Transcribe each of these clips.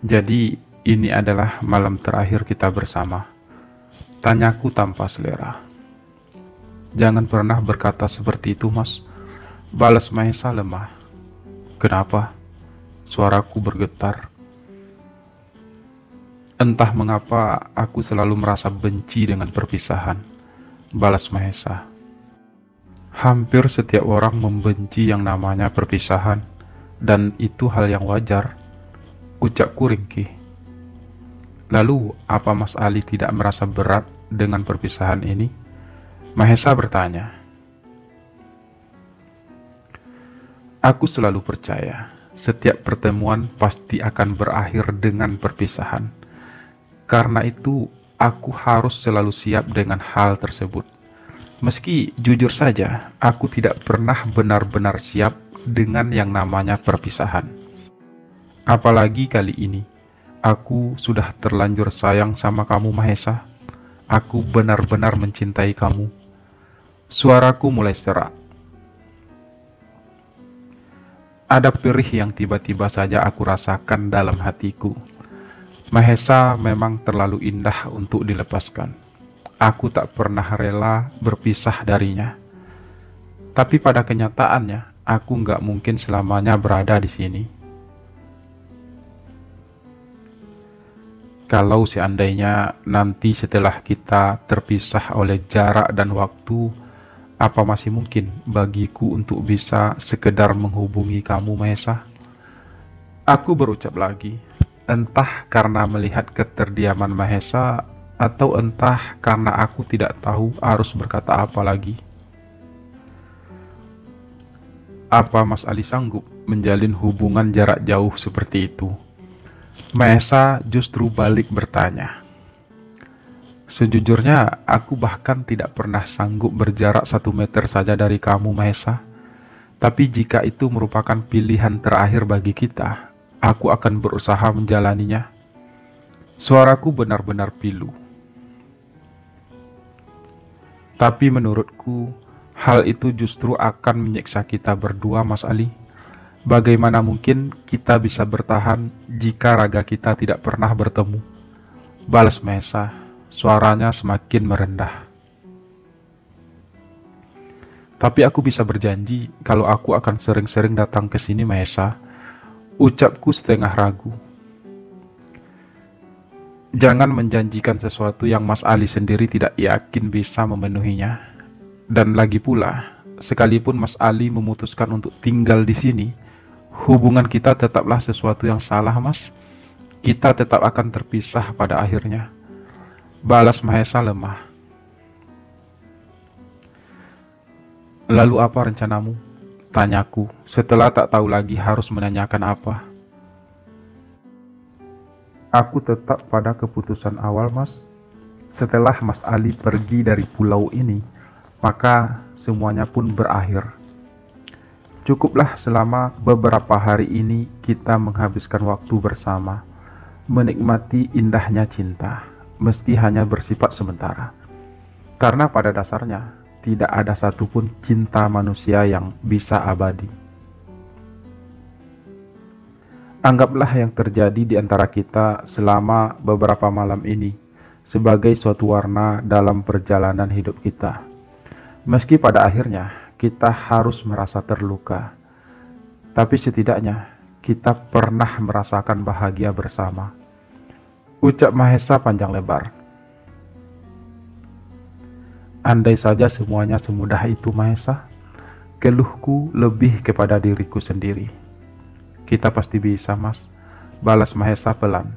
Jadi, ini adalah malam terakhir kita bersama. Tanyaku tanpa selera. Jangan pernah berkata seperti itu, Mas. Balas Mahesa lemah. Kenapa? Suaraku bergetar. Entah mengapa aku selalu merasa benci dengan perpisahan. Balas Mahesa. Hampir setiap orang membenci yang namanya perpisahan, dan itu hal yang wajar. Ucapku ringkih. Lalu, apa Mas Ali tidak merasa berat dengan perpisahan ini? Mahesa bertanya. Aku selalu percaya, setiap pertemuan pasti akan berakhir dengan perpisahan. Karena itu, aku harus selalu siap dengan hal tersebut. Meski jujur saja, aku tidak pernah benar-benar siap dengan yang namanya perpisahan. Apalagi kali ini, aku sudah terlanjur sayang sama kamu, Mahesa. Aku benar-benar mencintai kamu. Suaraku mulai serak. Ada perih yang tiba-tiba saja aku rasakan dalam hatiku. Mahesa memang terlalu indah untuk dilepaskan. Aku tak pernah rela berpisah darinya. Tapi pada kenyataannya, aku nggak mungkin selamanya berada di sini. Kalau seandainya nanti setelah kita terpisah oleh jarak dan waktu, apa masih mungkin bagiku untuk bisa sekedar menghubungi kamu, Mahesa? Aku berucap lagi, entah karena melihat keterdiaman Mahesa, atau entah karena aku tidak tahu harus berkata apa lagi. Apa Mas Ali sanggup menjalin hubungan jarak jauh seperti itu? Mahesa justru balik bertanya. Sejujurnya, aku bahkan tidak pernah sanggup berjarak 1 meter saja dari kamu, Mahesa. Tapi jika itu merupakan pilihan terakhir bagi kita, aku akan berusaha menjalaninya. Suaraku benar-benar pilu. Tapi menurutku, hal itu justru akan menyiksa kita berdua, Mas Ali. Bagaimana mungkin kita bisa bertahan jika raga kita tidak pernah bertemu? Balas Mahesa, suaranya semakin merendah. Tapi aku bisa berjanji kalau aku akan sering-sering datang ke sini, Mahesa. Ucapku setengah ragu. Jangan menjanjikan sesuatu yang Mas Ali sendiri tidak yakin bisa memenuhinya. Dan lagi pula, sekalipun Mas Ali memutuskan untuk tinggal di sini, hubungan kita tetaplah sesuatu yang salah, Mas. Kita tetap akan terpisah pada akhirnya. Balas Mahesa lemah. Lalu apa rencanamu? Tanyaku, setelah tak tahu lagi harus menanyakan apa. Aku tetap pada keputusan awal, Mas. Setelah Mas Ali pergi dari pulau ini, maka semuanya pun berakhir. Cukuplah selama beberapa hari ini kita menghabiskan waktu bersama, menikmati indahnya cinta, meski hanya bersifat sementara. Karena pada dasarnya, tidak ada satupun cinta manusia yang bisa abadi. Anggaplah yang terjadi di antara kita selama beberapa malam ini sebagai suatu warna dalam perjalanan hidup kita. Meski pada akhirnya, kita harus merasa terluka, tapi setidaknya kita pernah merasakan bahagia bersama. Ucap Mahesa panjang lebar. Andai saja semuanya semudah itu, Mahesa. Keluhku lebih kepada diriku sendiri. Kita pasti bisa, Mas. Balas Mahesa pelan.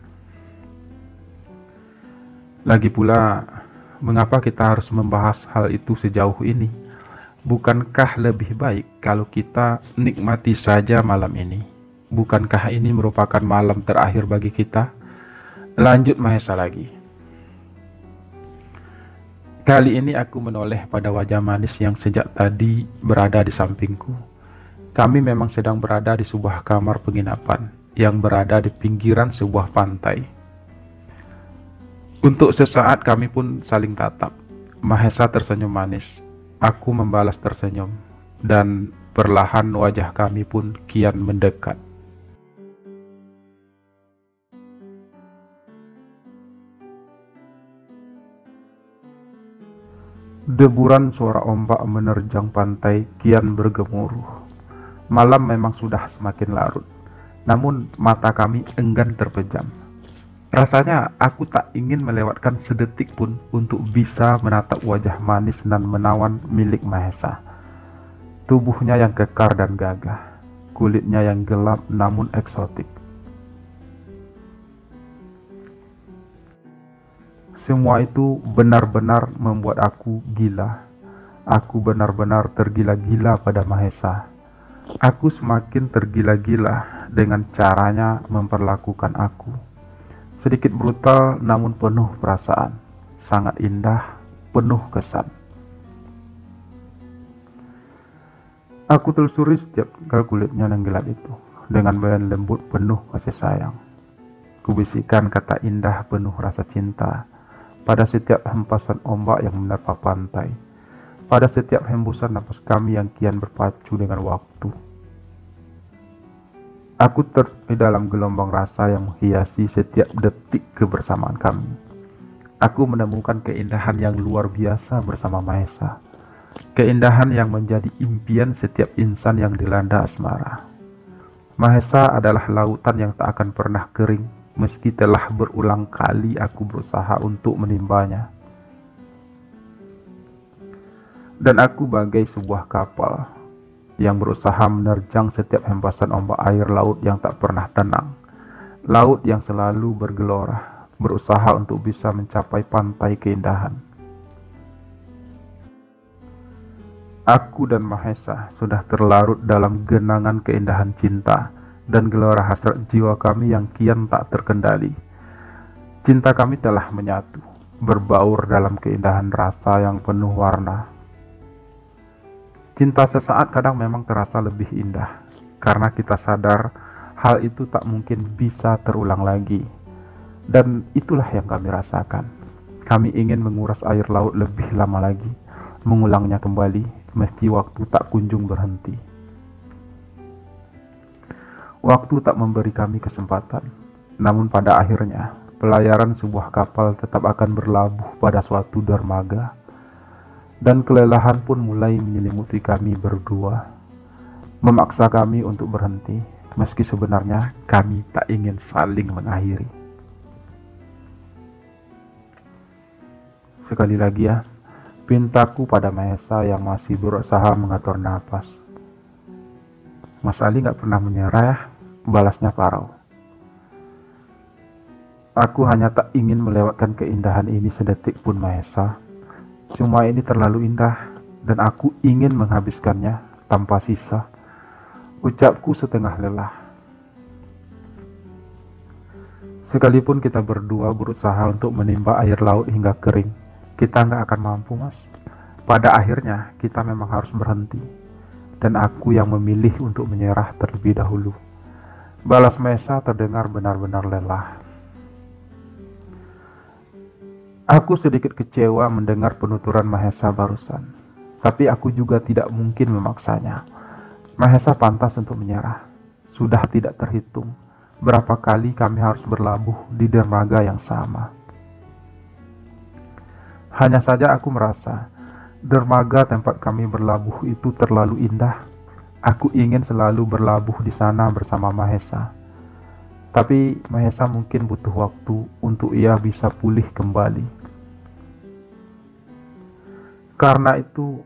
Lagi pula, mengapa kita harus membahas hal itu sejauh ini? Bukankah lebih baik kalau kita nikmati saja malam ini? Bukankah ini merupakan malam terakhir bagi kita? Lanjut Mahesa lagi. Kali ini aku menoleh pada wajah manis yang sejak tadi berada di sampingku. Kami memang sedang berada di sebuah kamar penginapan yang berada di pinggiran sebuah pantai. Untuk sesaat kami pun saling tatap. Mahesa tersenyum manis. Aku membalas tersenyum, dan perlahan wajah kami pun kian mendekat. Deburan suara ombak menerjang pantai kian bergemuruh. Malam memang sudah semakin larut, namun mata kami enggan terpejam. Rasanya aku tak ingin melewatkan sedetik pun untuk bisa menatap wajah manis dan menawan milik Mahesa. Tubuhnya yang kekar dan gagah, kulitnya yang gelap namun eksotik. Semua itu benar-benar membuat aku gila. Aku benar-benar tergila-gila pada Mahesa. Aku semakin tergila-gila dengan caranya memperlakukan aku. Sedikit brutal namun penuh perasaan. Sangat indah, penuh kesan. Aku telusuri setiap tanggal kulitnya yang gelap itu dengan badan lembut penuh kasih sayang. Kubisikkan kata indah penuh rasa cinta pada setiap hempasan ombak yang menerpa pantai, pada setiap hembusan napas kami yang kian berpacu dengan waktu. Aku tertidur dalam gelombang rasa yang menghiasi setiap detik kebersamaan kami. Aku menemukan keindahan yang luar biasa bersama Mahesa. Keindahan yang menjadi impian setiap insan yang dilanda asmara. Mahesa adalah lautan yang tak akan pernah kering, meski telah berulang kali aku berusaha untuk menimbanya. Dan aku bagai sebuah kapal yang berusaha menerjang setiap hempasan ombak air laut yang tak pernah tenang. Laut yang selalu bergelora, berusaha untuk bisa mencapai pantai keindahan. Aku dan Mahesa sudah terlarut dalam genangan keindahan cinta dan gelora hasrat jiwa kami yang kian tak terkendali. Cinta kami telah menyatu, berbaur dalam keindahan rasa yang penuh warna. Cinta sesaat kadang memang terasa lebih indah, karena kita sadar hal itu tak mungkin bisa terulang lagi. Dan itulah yang kami rasakan. Kami ingin menguras air laut lebih lama lagi, mengulangnya kembali, meski waktu tak kunjung berhenti. Waktu tak memberi kami kesempatan, namun pada akhirnya pelayaran sebuah kapal tetap akan berlabuh pada suatu dermaga, dan kelelahan pun mulai menyelimuti kami berdua, memaksa kami untuk berhenti, meski sebenarnya kami tak ingin saling mengakhiri. Sekali lagi ya, pintaku pada Mahesa yang masih berusaha mengatur napas. Mas Ali gak pernah menyerah ya, balasnya parau. Aku hanya tak ingin melewatkan keindahan ini sedetik pun Mahesa. Semua ini terlalu indah dan aku ingin menghabiskannya tanpa sisa. Ucapku setengah lelah. Sekalipun kita berdua berusaha untuk menimba air laut hingga kering, kita nggak akan mampu, Mas. Pada akhirnya kita memang harus berhenti, dan aku yang memilih untuk menyerah terlebih dahulu. Balas Mahesa terdengar benar-benar lelah. Aku sedikit kecewa mendengar penuturan Mahesa barusan, tapi aku juga tidak mungkin memaksanya. Mahesa pantas untuk menyerah. Sudah tidak terhitung berapa kali kami harus berlabuh di dermaga yang sama. Hanya saja aku merasa dermaga tempat kami berlabuh itu terlalu indah. Aku ingin selalu berlabuh di sana bersama Mahesa. Tapi Mahesa mungkin butuh waktu untuk ia bisa pulih kembali. Karena itu,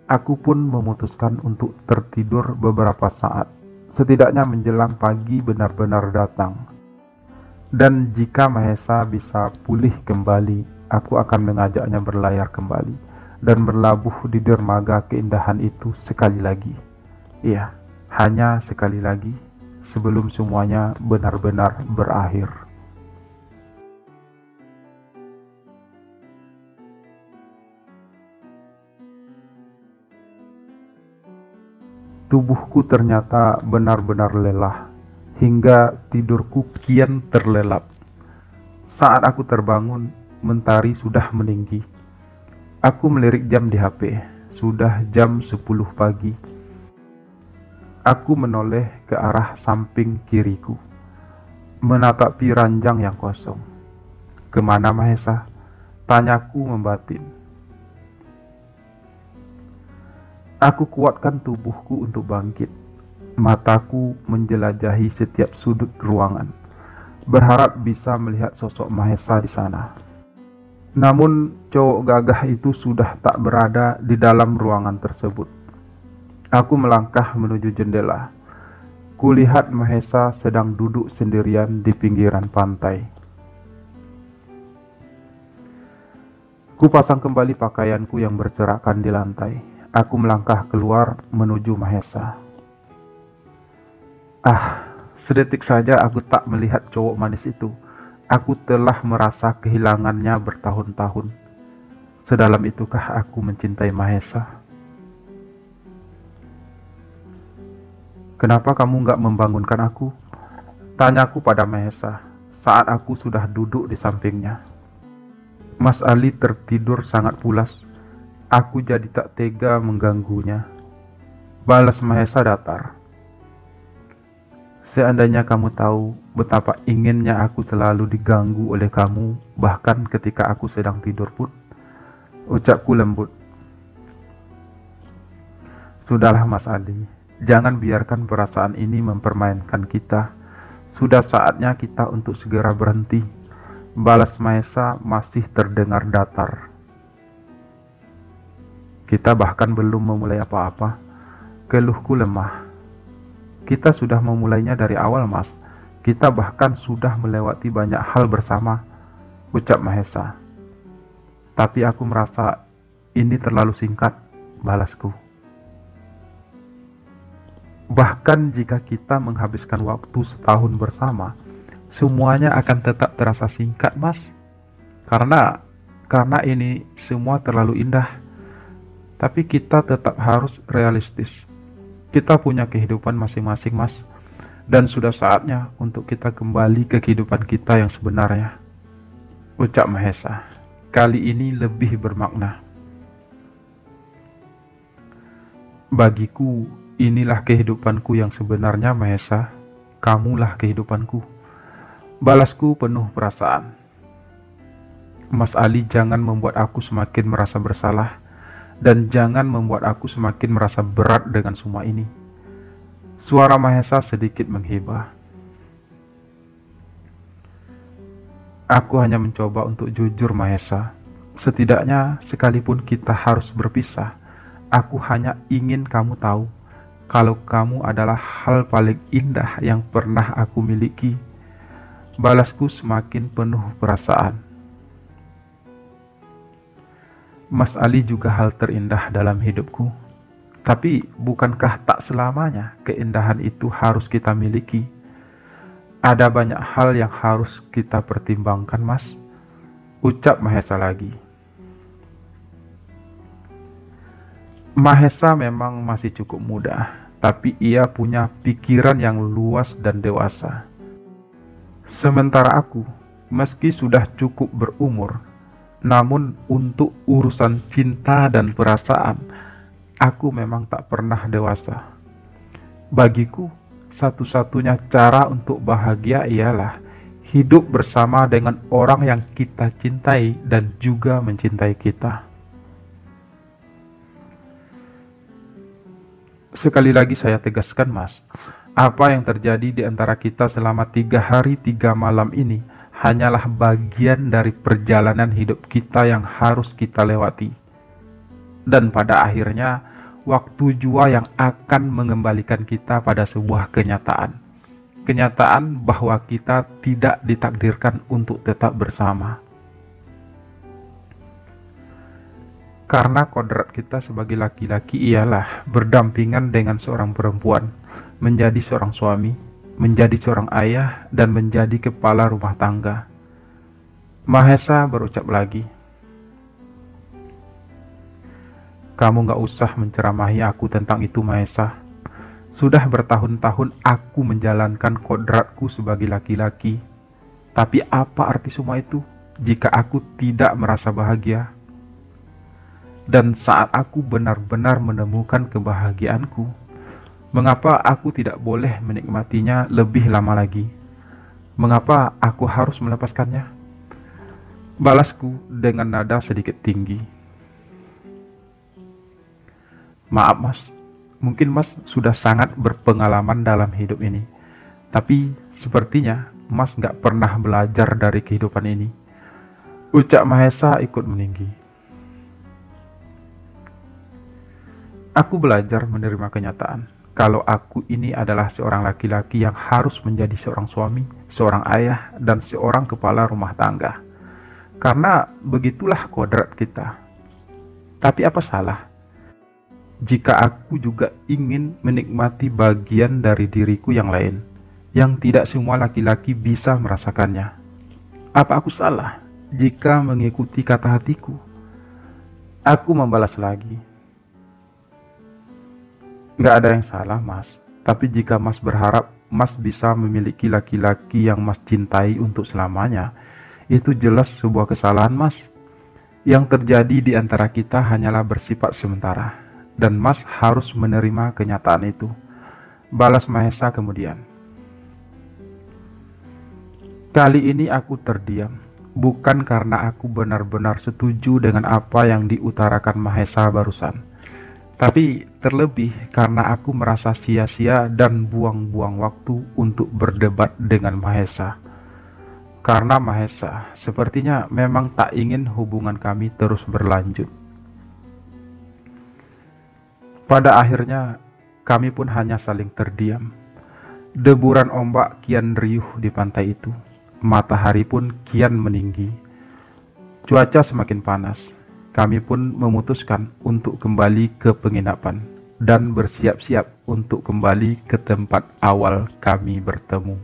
aku pun memutuskan untuk tertidur beberapa saat, setidaknya menjelang pagi benar-benar datang. Dan jika Mahesa bisa pulih kembali, aku akan mengajaknya berlayar kembali dan berlabuh di dermaga keindahan itu sekali lagi. Iya, hanya sekali lagi sebelum semuanya benar-benar berakhir. Tubuhku ternyata benar-benar lelah, hingga tidurku kian terlelap. Saat aku terbangun, mentari sudah meninggi. Aku melirik jam di HP, sudah jam 10 pagi. Aku menoleh ke arah samping kiriku, menatapi ranjang yang kosong. Kemana Mahesa? Tanyaku membatin. Aku kuatkan tubuhku untuk bangkit. Mataku menjelajahi setiap sudut ruangan, berharap bisa melihat sosok Mahesa di sana. Namun cowok gagah itu sudah tak berada di dalam ruangan tersebut. Aku melangkah menuju jendela. Kulihat Mahesa sedang duduk sendirian di pinggiran pantai. Kupasang kembali pakaianku yang berserakan di lantai. Aku melangkah keluar menuju Mahesa. Sedetik saja aku tak melihat cowok manis itu. Aku telah merasa kehilangannya bertahun-tahun. Sedalam itukah aku mencintai Mahesa? Kenapa kamu gak membangunkan aku? Tanyaku pada Mahesa saat aku sudah duduk di sampingnya. Mas Ali tertidur sangat pulas. Aku jadi tak tega mengganggunya. Balas Mahesa datar. Seandainya kamu tahu betapa inginnya aku selalu diganggu oleh kamu, bahkan ketika aku sedang tidur pun, ucapku lembut. Sudahlah Mas Ali, jangan biarkan perasaan ini mempermainkan kita. Sudah saatnya kita untuk segera berhenti. Balas Mahesa masih terdengar datar. Kita bahkan belum memulai apa-apa. Keluhku lemah. Kita sudah memulainya dari awal, Mas. Kita bahkan sudah melewati banyak hal bersama, ucap Mahesa. Tapi aku merasa ini terlalu singkat, balasku. Bahkan jika kita menghabiskan waktu setahun bersama, semuanya akan tetap terasa singkat, Mas. Karena ini semua terlalu indah. Tapi kita tetap harus realistis. Kita punya kehidupan masing-masing, Mas. Dan sudah saatnya untuk kita kembali ke kehidupan kita yang sebenarnya, ucap Mahesa. Kali ini lebih bermakna. Bagiku, inilah kehidupanku yang sebenarnya, Mahesa. Kamulah kehidupanku. Balasku penuh perasaan. Mas Ali, jangan membuat aku semakin merasa bersalah. Dan jangan membuat aku semakin merasa berat dengan semua ini. Suara Mahesa sedikit menghibah. Aku hanya mencoba untuk jujur, Mahesa. Setidaknya sekalipun kita harus berpisah, aku hanya ingin kamu tahu kalau kamu adalah hal paling indah yang pernah aku miliki. Balasku semakin penuh perasaan. Mas Ali juga hal terindah dalam hidupku. Tapi bukankah tak selamanya keindahan itu harus kita miliki? Ada banyak hal yang harus kita pertimbangkan, Mas, ucap Mahesa lagi. Mahesa memang masih cukup muda, tapi ia punya pikiran yang luas dan dewasa. Sementara aku, meski sudah cukup berumur, namun untuk urusan cinta dan perasaan, aku memang tak pernah dewasa. Bagiku, satu-satunya cara untuk bahagia ialah hidup bersama dengan orang yang kita cintai dan juga mencintai kita. Sekali lagi saya tegaskan, Mas, apa yang terjadi di antara kita selama 3 hari 3 malam ini hanyalah bagian dari perjalanan hidup kita yang harus kita lewati. Dan pada akhirnya, waktu jua yang akan mengembalikan kita pada sebuah kenyataan. Kenyataan bahwa kita tidak ditakdirkan untuk tetap bersama. Karena kodrat kita sebagai laki-laki ialah berdampingan dengan seorang perempuan, menjadi seorang suami, menjadi seorang ayah, dan menjadi kepala rumah tangga. Mahesa berucap lagi. Kamu gak usah menceramahi aku tentang itu, Mahesa. Sudah bertahun-tahun aku menjalankan kodratku sebagai laki-laki. Tapi apa arti semua itu jika aku tidak merasa bahagia? Dan saat aku benar-benar menemukan kebahagiaanku, mengapa aku tidak boleh menikmatinya lebih lama lagi? Mengapa aku harus melepaskannya? Balasku dengan nada sedikit tinggi. Maaf Mas, mungkin Mas sudah sangat berpengalaman dalam hidup ini, tapi sepertinya Mas nggak pernah belajar dari kehidupan ini. Ucap Mahesa ikut meninggi. Aku belajar menerima kenyataan kalau aku ini adalah seorang laki-laki yang harus menjadi seorang suami, seorang ayah, dan seorang kepala rumah tangga. Karena begitulah kodrat kita. Tapi apa salah jika aku juga ingin menikmati bagian dari diriku yang lain, yang tidak semua laki-laki bisa merasakannya? Apa aku salah jika mengikuti kata hatiku? Aku membalas lagi. Nggak ada yang salah Mas, tapi jika Mas berharap Mas bisa memiliki laki-laki yang Mas cintai untuk selamanya, itu jelas sebuah kesalahan Mas. Yang terjadi di antara kita hanyalah bersifat sementara, dan Mas harus menerima kenyataan itu. Balas Mahesa kemudian. Kali ini aku terdiam, bukan karena aku benar-benar setuju dengan apa yang diutarakan Mahesa barusan, tapi terlebih karena aku merasa sia-sia dan buang-buang waktu untuk berdebat dengan Mahesa. Karena Mahesa sepertinya memang tak ingin hubungan kami terus berlanjut. Pada akhirnya kami pun hanya saling terdiam. Deburan ombak kian riuh di pantai itu. Matahari pun kian meninggi. Cuaca semakin panas. Kami pun memutuskan untuk kembali ke penginapan dan bersiap-siap untuk kembali ke tempat awal kami bertemu.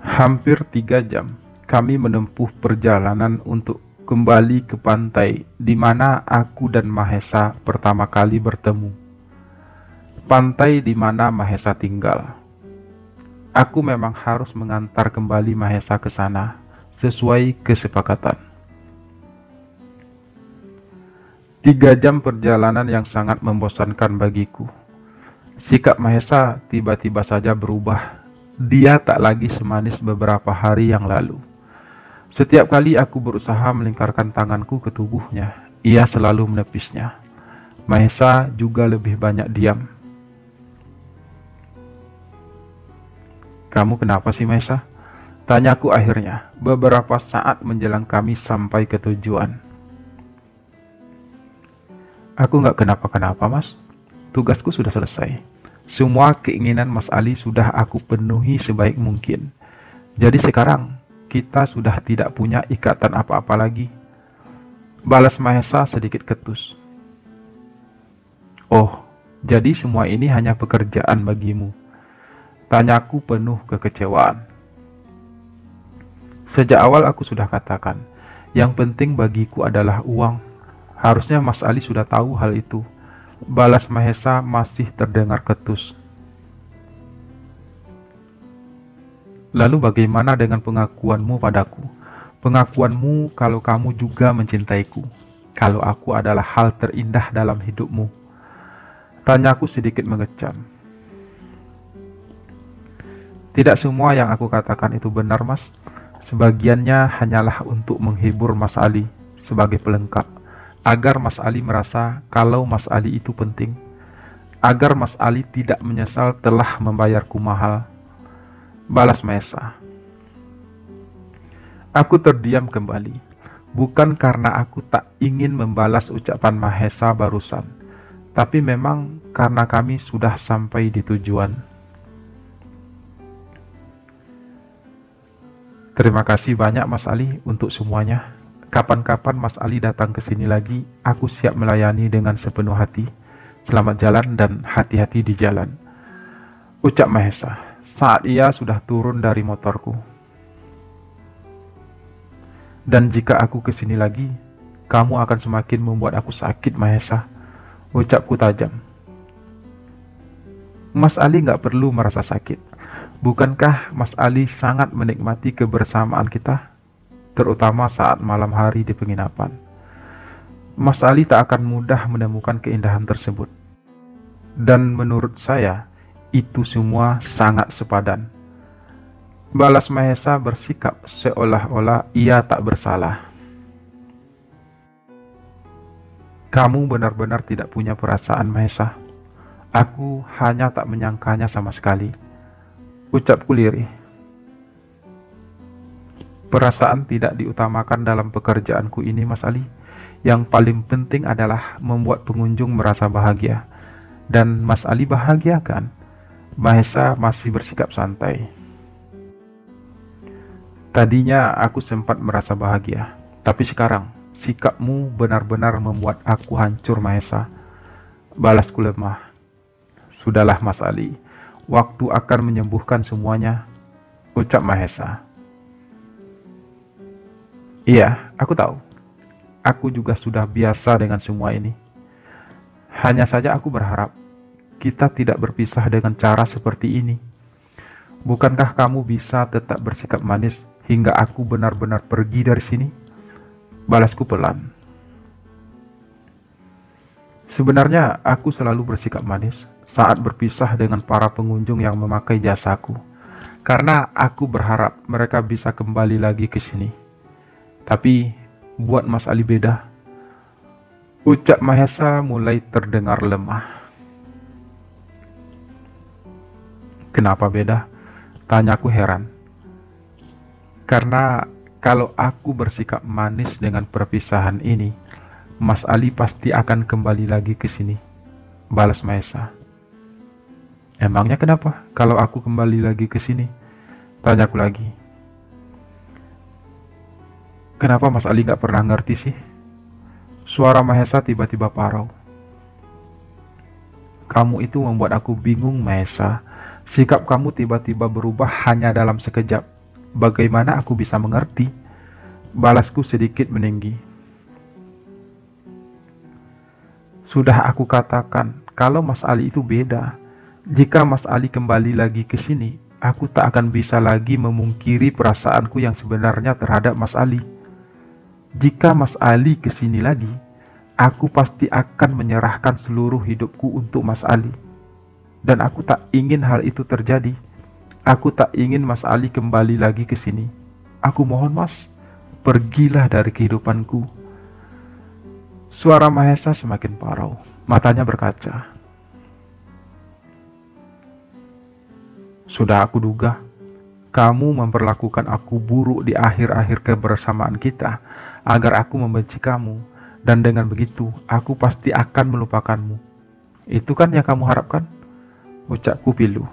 Hampir 3 jam kami menempuh perjalanan untuk kembali ke pantai di mana aku dan Mahesa pertama kali bertemu. Pantai di mana Mahesa tinggal. Aku memang harus mengantar kembali Mahesa ke sana sesuai kesepakatan. 3 jam perjalanan yang sangat membosankan bagiku. Sikap Mahesa tiba-tiba saja berubah. Dia tak lagi semanis beberapa hari yang lalu. Setiap kali aku berusaha melingkarkan tanganku ke tubuhnya, ia selalu menepisnya. Mahesa juga lebih banyak diam. Kamu kenapa sih Mahesa? Tanyaku akhirnya, beberapa saat menjelang kami sampai ke tujuan. Aku nggak kenapa-kenapa Mas. Tugasku sudah selesai. Semua keinginan Mas Ali sudah aku penuhi sebaik mungkin. Jadi sekarang, kita sudah tidak punya ikatan apa-apa lagi. Balas Mahesa sedikit ketus. Oh, jadi semua ini hanya pekerjaan bagimu? Tanyaku penuh kekecewaan. Sejak awal aku sudah katakan, yang penting bagiku adalah uang. Harusnya Mas Ali sudah tahu hal itu. Balas Mahesa masih terdengar ketus. Lalu bagaimana dengan pengakuanmu padaku? Pengakuanmu kalau kamu juga mencintaiku. Kalau aku adalah hal terindah dalam hidupmu. Tanyaku sedikit mengecam. Tidak semua yang aku katakan itu benar Mas. Sebagiannya hanyalah untuk menghibur Mas Ali sebagai pelengkap. Agar Mas Ali merasa kalau Mas Ali itu penting. Agar Mas Ali tidak menyesal telah membayarku mahal. Balas Mahesa. Aku terdiam kembali. Bukan karena aku tak ingin membalas ucapan Mahesa barusan. Tapi memang karena kami sudah sampai di tujuan. Terima kasih banyak Mas Ali untuk semuanya. Kapan-kapan Mas Ali datang ke sini lagi, aku siap melayani dengan sepenuh hati. Selamat jalan dan hati-hati di jalan. Ucap Mahesa saat ia sudah turun dari motorku. Dan jika aku ke sini lagi, kamu akan semakin membuat aku sakit Mahesa. Ucapku tajam. Mas Ali nggak perlu merasa sakit. Bukankah Mas Ali sangat menikmati kebersamaan kita, terutama saat malam hari di penginapan? Mas Ali tak akan mudah menemukan keindahan tersebut. Dan menurut saya, itu semua sangat sepadan. Balas Mahesa bersikap seolah-olah ia tak bersalah. Kamu benar-benar tidak punya perasaan, Mahesa. Aku hanya tak menyangkanya sama sekali, ucapku lirih. Perasaan tidak diutamakan dalam pekerjaanku ini, Mas Ali. Yang paling penting adalah membuat pengunjung merasa bahagia. Dan Mas Ali bahagia kan? Mahesa masih bersikap santai. Tadinya aku sempat merasa bahagia, tapi sekarang sikapmu benar-benar membuat aku hancur, Mahesa. Balasku lemah. Sudahlah Mas Ali, waktu akan menyembuhkan semuanya, ucap Mahesa. Iya, aku tahu. Aku juga sudah biasa dengan semua ini. Hanya saja aku berharap kita tidak berpisah dengan cara seperti ini. Bukankah kamu bisa tetap bersikap manis hingga aku benar-benar pergi dari sini? Balasku pelan. Sebenarnya aku selalu bersikap manis saat berpisah dengan para pengunjung yang memakai jasaku, karena aku berharap mereka bisa kembali lagi ke sini. Tapi buat Mas Ali beda. Ucap Mahesa mulai terdengar lemah. Kenapa beda? Tanyaku heran. Karena kalau aku bersikap manis dengan perpisahan ini, Mas Ali pasti akan kembali lagi ke sini. Balas Mahesa. Emangnya kenapa kalau aku kembali lagi ke sini? Tanyaku lagi. Kenapa Mas Ali gak pernah ngerti sih? Suara Mahesa tiba-tiba parau. Kamu itu membuat aku bingung, Mahesa. Sikap kamu tiba-tiba berubah hanya dalam sekejap. Bagaimana aku bisa mengerti? Balasku sedikit meninggi. Sudah aku katakan, kalau Mas Ali itu beda. Jika Mas Ali kembali lagi ke sini, aku tak akan bisa lagi memungkiri perasaanku yang sebenarnya terhadap Mas Ali. Jika Mas Ali ke sini lagi, aku pasti akan menyerahkan seluruh hidupku untuk Mas Ali. Dan aku tak ingin hal itu terjadi. Aku tak ingin Mas Ali kembali lagi ke sini. Aku mohon Mas, pergilah dari kehidupanku. Suara Mahesa semakin parau, matanya berkaca. Sudah aku duga, kamu memperlakukan aku buruk di akhir-akhir kebersamaan kita, agar aku membenci kamu, dan dengan begitu, aku pasti akan melupakanmu. Itu kan yang kamu harapkan? Ucapku pilu.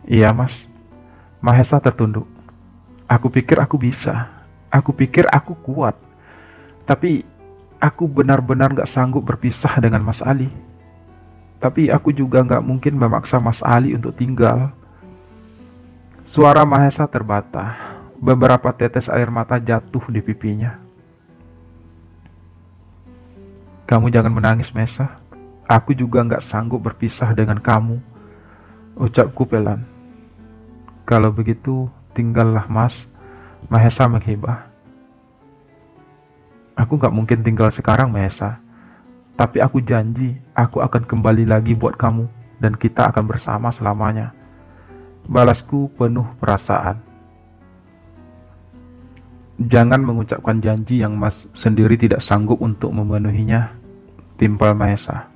Iya Mas. Mahesa tertunduk. Aku pikir aku bisa. Aku pikir aku kuat. Tapi aku benar-benar gak sanggup berpisah dengan Mas Ali. Tapi aku juga gak mungkin memaksa Mas Ali untuk tinggal. Suara Mahesa terbata. Beberapa tetes air mata jatuh di pipinya. Kamu jangan menangis, Mahesa. Aku juga gak sanggup berpisah dengan kamu, ucapku pelan. Kalau begitu, tinggallah Mas. Mahesa menghibah. Aku gak mungkin tinggal sekarang, Mahesa. Tapi aku janji, aku akan kembali lagi buat kamu, dan kita akan bersama selamanya. Balasku penuh perasaan. Jangan mengucapkan janji yang Mas sendiri tidak sanggup untuk memenuhinya, timpal Mahesa.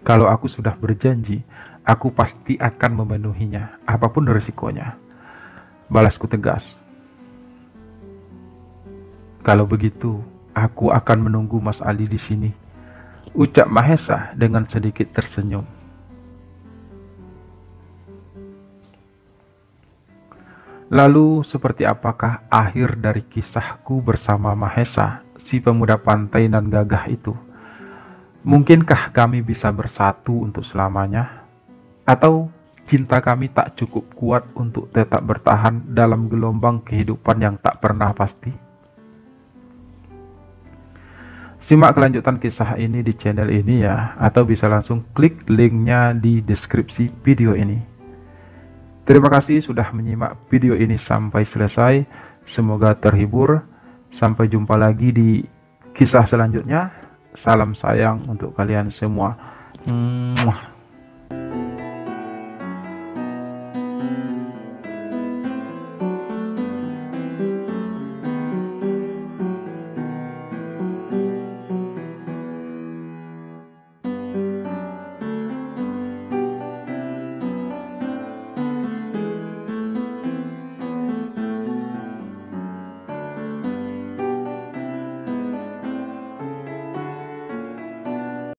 Kalau aku sudah berjanji, aku pasti akan memenuhinya, apapun risikonya. Balasku tegas. Kalau begitu, aku akan menunggu Mas Ali di sini, ucap Mahesa dengan sedikit tersenyum. Lalu, seperti apakah akhir dari kisahku bersama Mahesa, si pemuda pantai nan gagah itu? Mungkinkah kami bisa bersatu untuk selamanya? Atau cinta kami tak cukup kuat untuk tetap bertahan dalam gelombang kehidupan yang tak pernah pasti? Simak kelanjutan kisah ini di channel ini ya, atau bisa langsung klik linknya di deskripsi video ini. Terima kasih sudah menyimak video ini sampai selesai. Semoga terhibur. Sampai jumpa lagi di kisah selanjutnya. Salam sayang untuk kalian semua.